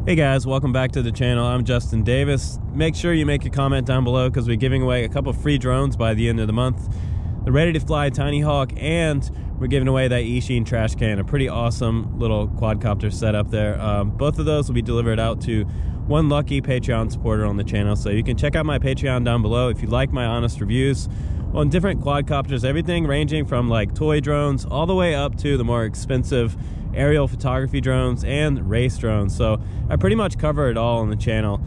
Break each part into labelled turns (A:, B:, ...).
A: Hey guys, welcome back to the channel. I'm Justin Davis. Make sure you make a comment down below because we're giving away a couple free drones by the end of the month. The Ready to Fly Tiny Hawk, and we're giving away that Eachine trash can, a pretty awesome little quadcopter setup there. Both of those will be delivered out to one lucky Patreon supporter on the channel, so you can check out my Patreon down below if you like my honest reviews on different quadcopters, everything ranging from like toy drones all the way up to the more expensive aerial photography drones and race drones. So I pretty much cover it all on the channel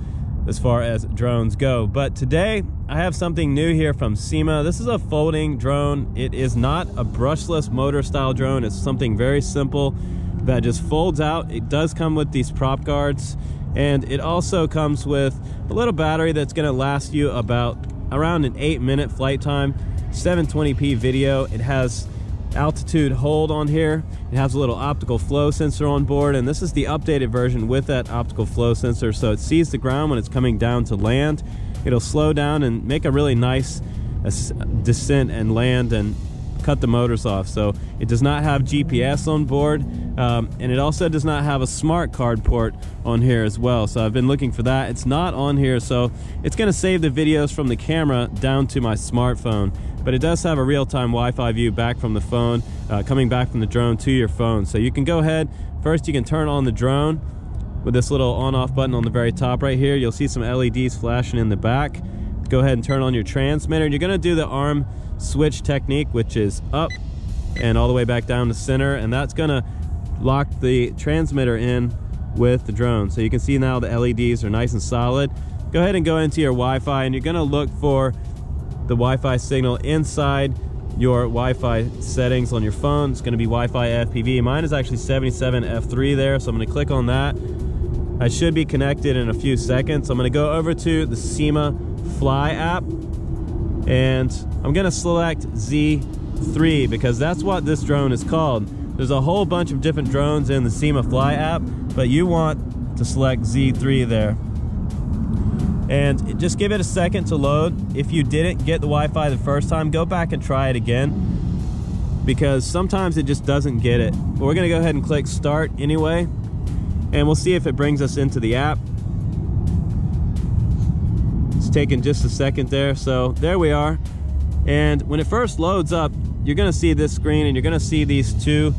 A: as far as drones go. But today I have something new here from Syma. This is a folding drone. It is not a brushless motor style drone. It's something very simple that just folds out. It does come with these prop guards, and it also comes with a little battery that's going to last you about around an 8-minute flight time, 720p video. It has altitude hold on here. It has a little optical flow sensor on board, and this is the updated version with that optical flow sensor, so it sees the ground when it's coming down to land. It'll slow down and make a really nice descent and land and cut the motors off. So it does not have GPS on board, and it also does not have a smart card port on here as well. So I've been looking for that. It's not on here, so it's going to save the videos from the camera down to my smartphone. But it does have a real-time Wi-Fi view back from the phone, coming back from the drone to your phone. So you can go ahead, first you can turn on the drone with this little on-off button on the very top right here. You'll see some LEDs flashing in the back. Go ahead and turn on your transmitter. You're going to do the arm switch technique, which is up and all the way back down to center, and that's going to lock the transmitter in with the drone. So you can see now the LEDs are nice and solid. Go ahead and go into your Wi-Fi, and you're going to look for the Wi-Fi signal inside your Wi-Fi settings on your phone. It's going to be Wi-Fi FPV. Mine is actually 77F3 there, so I'm going to click on that. I should be connected in a few seconds. I'm going to go over to the Syma Fly app, and I'm going to select Z3 because that's what this drone is called. There's a whole bunch of different drones in the Syma Fly app, but you want to select Z3 there. And just give it a second to load. If you didn't get the Wi-Fi the first time, go back and try it again, because sometimes it just doesn't get it. But we're gonna go ahead and click start anyway, and we'll see if it brings us into the app. It's taking just a second there. So there we are. And when it first loads up, you're gonna see this screen, and you're gonna see these two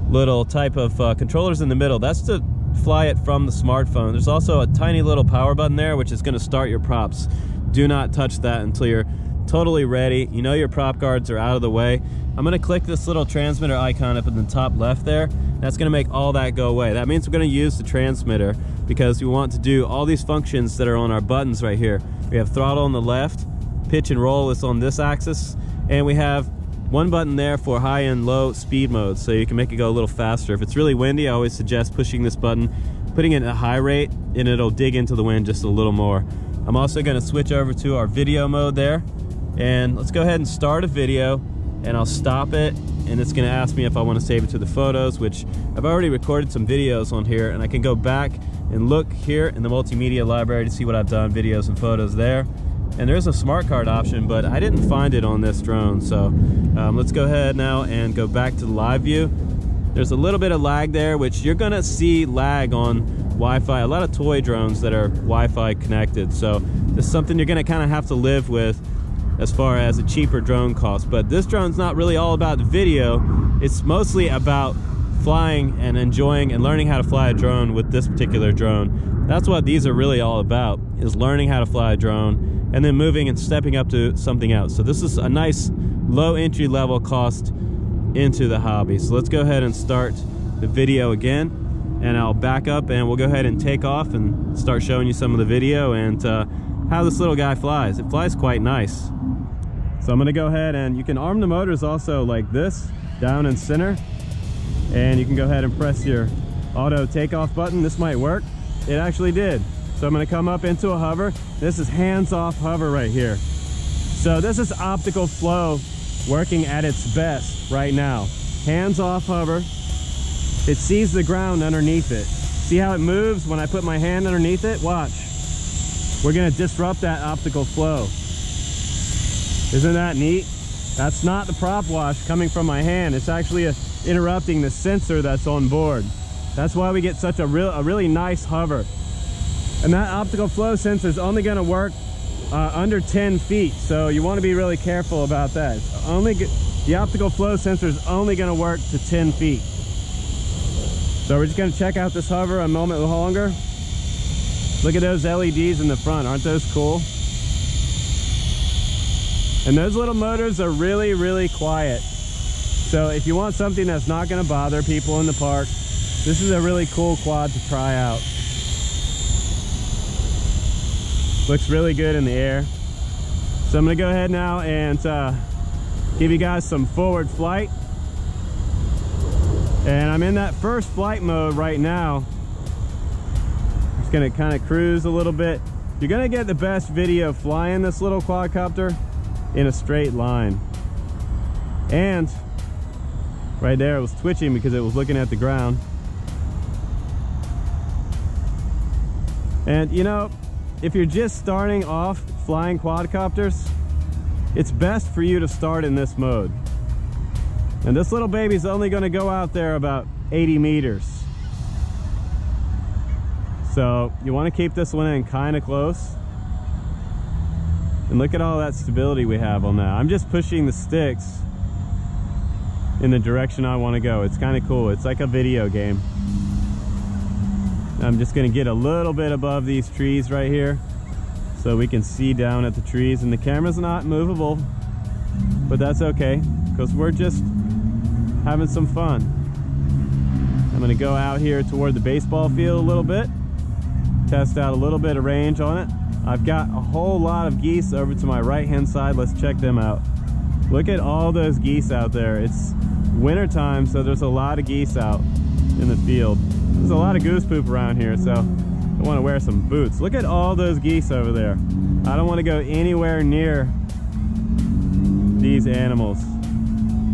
A: little type of controllers in the middle. That's to fly it from the smartphone. There's also a tiny little power button there, which is going to start your props. Do not touch that until you're totally ready. You know your prop guards are out of the way. I'm going to click this little transmitter icon up in the top left there. That's going to make all that go away. That means we're going to use the transmitter because we want to do all these functions that are on our buttons right here. We have throttle on the left, pitch and roll is on this axis, and we have one button there for high and low speed mode, so you can make it go a little faster. If it's really windy, I always suggest pushing this button, putting it at a high rate, and it'll dig into the wind just a little more. I'm also going to switch over to our video mode there, and let's go ahead and start a video, and I'll stop it, and it's going to ask me if I want to save it to the photos, which I've already recorded some videos on here, and I can go back and look here in the multimedia library to see what I've done, videos and photos there. And there's a smart card option, but I didn't find it on this drone. So let's go ahead now and go back to the live view. There's a little bit of lag there, which you're gonna see lag on Wi-Fi. A lot of toy drones that are Wi-Fi connected. So this is something you're gonna kind of have to live with as far as a cheaper drone cost. But this drone's not really all about the video. It's mostly about flying and enjoying and learning how to fly a drone with this particular drone. That's what these are really all about, is learning how to fly a drone and then moving and stepping up to something else. So this is a nice low entry level cost into the hobby. So let's go ahead and start the video again, and I'll back up and we'll go ahead and take off and start showing you some of the video and how this little guy flies. It flies quite nice. So I'm gonna go ahead, and you can arm the motors also like this, down and center, and you can go ahead and press your auto takeoff button. This might work. It actually did. So I'm going to come up into a hover. This is hands-off hover right here. So this is optical flow working at its best right now. Hands-off hover. It sees the ground underneath it. See how it moves when I put my hand underneath it? Watch. We're going to disrupt that optical flow. Isn't that neat? That's not the prop wash coming from my hand. It's actually interrupting the sensor that's on board. That's why we get such a really nice hover. And that optical flow sensor is only going to work under 10 feet. So you want to be really careful about that. The optical flow sensor is only going to work to 10 feet. So we're just going to check out this hover a moment longer. Look at those LEDs in the front. Aren't those cool? And those little motors are really, really quiet. So if you want something that's not going to bother people in the park, this is a really cool quad to try out. Looks really good in the air. So I'm going to go ahead now and give you guys some forward flight. And I'm in that first flight mode right now. Just going to kind of cruise a little bit. You're going to get the best video flying this little quadcopter in a straight line. And right there, it was twitching because it was looking at the ground. And you know, if you're just starting off flying quadcopters, it's best for you to start in this mode. And this little baby's only going to go out there about 80 meters. So you want to keep this one in kind of close. And look at all that stability we have on that. I'm just pushing the sticks in the direction I want to go. It's kind of cool. It's like a video game. I'm just going to get a little bit above these trees right here so we can see down at the trees. And the camera's not movable, but that's okay because we're just having some fun. I'm going to go out here toward the baseball field a little bit, test out a little bit of range on it. I've got a whole lot of geese over to my right hand side. Let's check them out. Look at all those geese out there. It's winter time, so there's a lot of geese out in the field. There's a lot of goose poop around here, so I want to wear some boots. Look at all those geese over there. I don't want to go anywhere near these animals.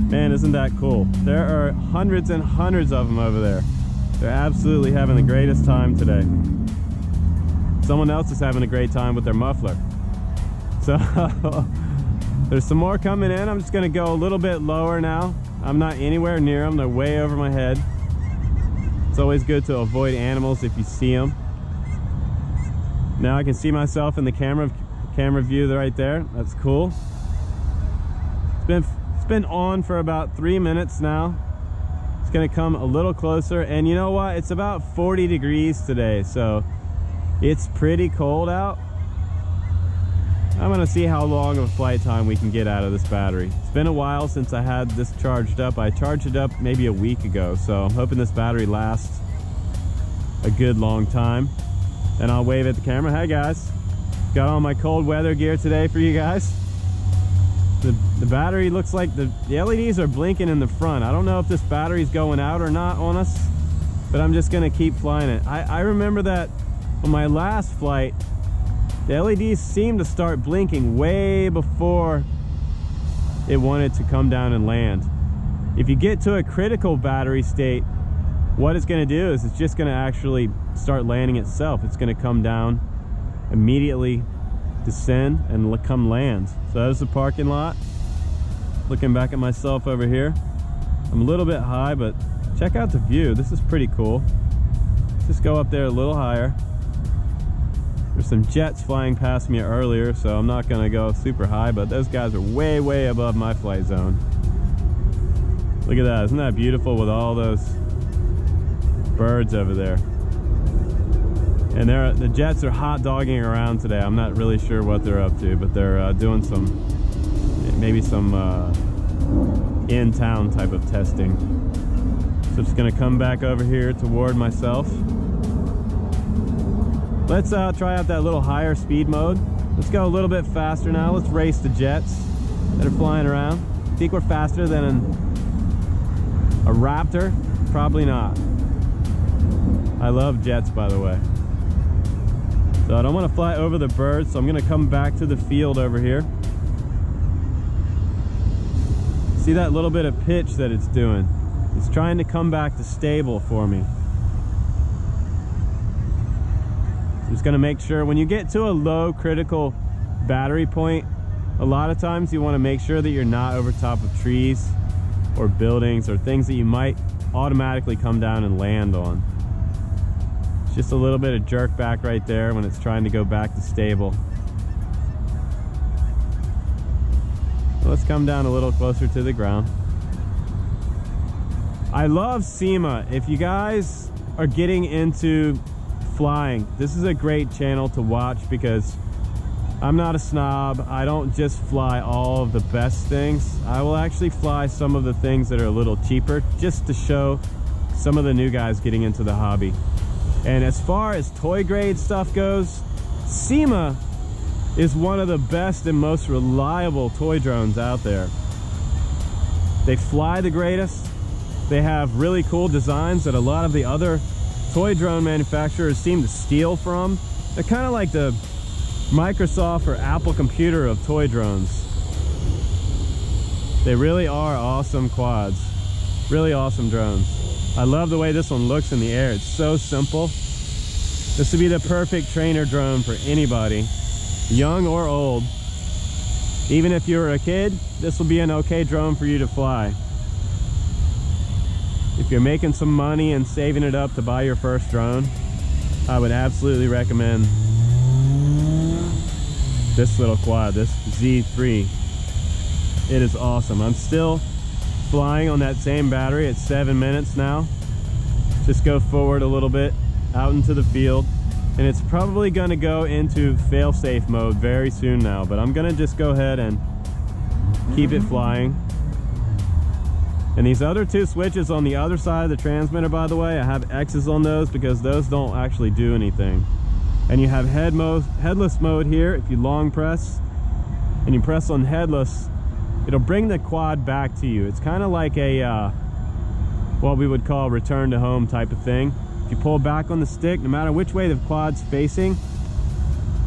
A: Man, isn't that cool? There are hundreds and hundreds of them over there. They're absolutely having the greatest time today. Someone else is having a great time with their muffler. So there's some more coming in. I'm just going to go a little bit lower now. I'm not anywhere near them. They're way over my head. It's always good to avoid animals if you see them. Now I can see myself in the camera view right there. That's cool. It's been on for about 3 minutes now. It's going to come a little closer. And you know what? It's about 40 degrees today, so it's pretty cold out. I'm gonna see how long of a flight time we can get out of this battery. It's been a while since I had this charged up. I charged it up maybe a week ago, so I'm hoping this battery lasts a good long time. And I'll wave at the camera. Hey guys, got all my cold weather gear today for you guys. The battery looks like the LEDs are blinking in the front. I don't know if this battery's going out or not on us, but I'm just gonna keep flying it. I remember that on my last flight, the LEDs seemed to start blinking way before it wanted to come down and land. If you get to a critical battery state, what it's going to do is it's just going to actually start landing itself. It's going to come down, immediately descend, and come land. So there's the parking lot. Looking back at myself over here. I'm a little bit high, but check out the view. This is pretty cool. Let's just go up there a little higher. There's some jets flying past me earlier, so I'm not going to go super high, but those guys are way, way above my flight zone. Look at that. Isn't that beautiful with all those birds over there? And the jets are hot dogging around today. I'm not really sure what they're up to, but they're doing maybe some in-town type of testing. So I'm just going to come back over here toward myself. Let's try out that little higher speed mode. Let's go a little bit faster now. Let's race the jets that are flying around. Think we're faster than a Raptor? Probably not. I love jets, by the way. So I don't want to fly over the birds, so I'm going to come back to the field over here. See that little bit of pitch that it's doing? It's trying to come back to stable for me. Just going to make sure when you get to a low critical battery point, a lot of times you want to make sure that you're not over top of trees or buildings or things that you might automatically come down and land on. It's just a little bit of jerk back right there when it's trying to go back to stable. Let's come down a little closer to the ground. I love SEMA. If you guys are getting into flying, this is a great channel to watch because I'm not a snob. I don't just fly all of the best things. I will actually fly some of the things that are a little cheaper just to show some of the new guys getting into the hobby. And as far as toy grade stuff goes, SEMA is one of the best and most reliable toy drones out there. They fly the greatest. They have really cool designs that a lot of the other toy drone manufacturers seem to steal from. They're kind of like the Microsoft or Apple computer of toy drones. They really are awesome quads. Really awesome drones. I love the way this one looks in the air. It's so simple. This would be the perfect trainer drone for anybody, young or old. Even if you're a kid, this will be an okay drone for you to fly. If you're making some money and saving it up to buy your first drone, I would absolutely recommend this little quad, this Z3. It is awesome. I'm still flying on that same battery at 7 minutes now. Just go forward a little bit out into the field, and it's probably going to go into fail-safe mode very soon now, but I'm going to just go ahead and keep it flying. And these other two switches on the other side of the transmitter, by the way, I have X's on those because those don't actually do anything. And you have headless mode here. If you long press and you press on headless, it'll bring the quad back to you. It's kind of like a what we would call return to home type of thing. If you pull back on the stick, no matter which way the quad's facing,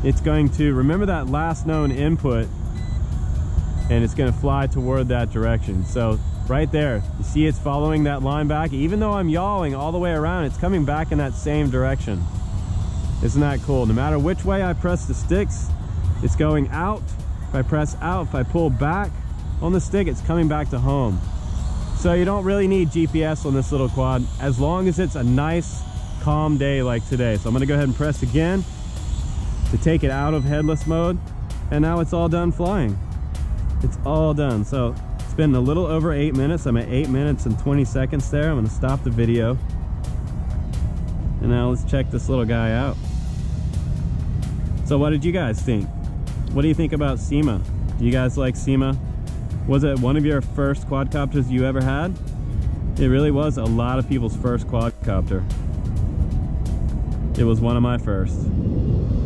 A: it's going to remember that last known input, and it's going to fly toward that direction. So right there, you see it's following that line back. Even though I'm yawing all the way around, it's coming back in that same direction. Isn't that cool? No matter which way I press the sticks, it's going out. If I press out, if I pull back on the stick, it's coming back to home. So you don't really need GPS on this little quad as long as it's a nice, calm day like today. So I'm gonna go ahead and press again to take it out of headless mode. And now it's all done flying. It's all done. So it's been a little over 8 minutes. I'm at 8 minutes and 20 seconds there. I'm gonna stop the video. And now let's check this little guy out. So what did you guys think? What do you think about SEMA? Do you guys like SEMA? Was it one of your first quadcopters you ever had? It really was a lot of people's first quadcopter. It was one of my first.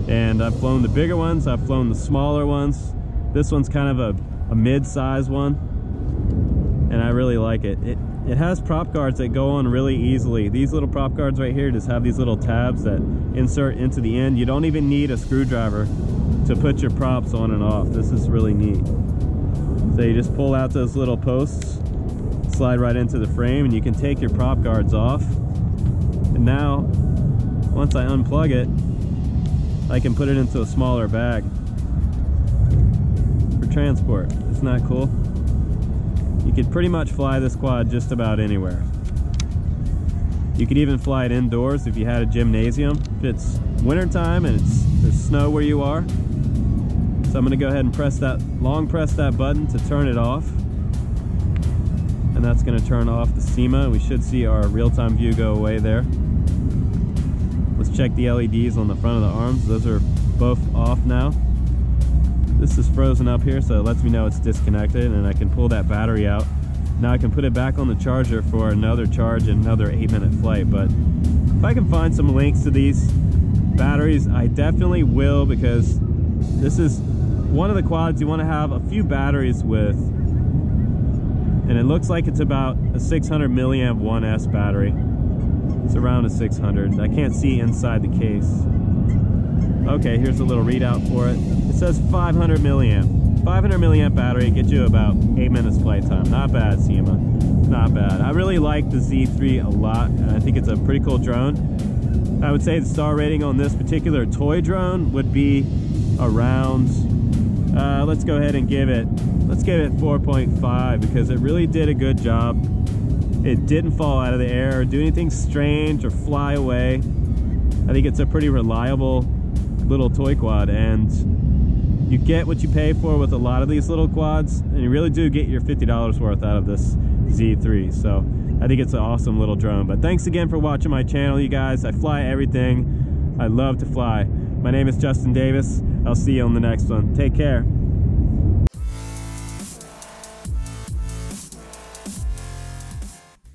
A: And I've flown the bigger ones, I've flown the smaller ones. This one's kind of a mid-size one. And I really like it. It has prop guards that go on really easily. These little prop guards right here just have these little tabs that insert into the end. You don't even need a screwdriver to put your props on and off. This is really neat. So you just pull out those little posts, slide right into the frame, and you can take your prop guards off. And now, once I unplug it, I can put it into a smaller bag for transport. Isn't that cool? You could pretty much fly this quad just about anywhere. You could even fly it indoors if you had a gymnasium. If it's wintertime and there's snow where you are. So I'm gonna go ahead and long press that button to turn it off. And that's gonna turn off the SEMA. We should see our real-time view go away there. Let's check the LEDs on the front of the arms. Those are both off now. This is frozen up here, so it lets me know it's disconnected, and I can pull that battery out. Now I can put it back on the charger for another charge and another 8-minute flight. But if I can find some links to these batteries, I definitely will, because this is one of the quads you want to have a few batteries with. And it looks like it's about a 600 milliamp 1S battery. It's around a 600. I can't see inside the case. Okay, here's a little readout for it. It says 500 milliamp. 500 milliamp battery, get you about 8 minutes flight time. Not bad, SEMA. Not bad. I really like the Z3 a lot. I think it's a pretty cool drone. I would say the star rating on this particular toy drone would be around, let's go ahead and give it 4.5, because it really did a good job. It didn't fall out of the air or do anything strange or fly away. I think it's a pretty reliable little toy quad, and you get what you pay for with a lot of these little quads, and you really do get your $50 worth out of this Z3. So I think it's an awesome little drone. But thanks again for watching my channel, you guys. I fly everything. I love to fly. My name is Justin Davis. I'll see you on the next one. Take care.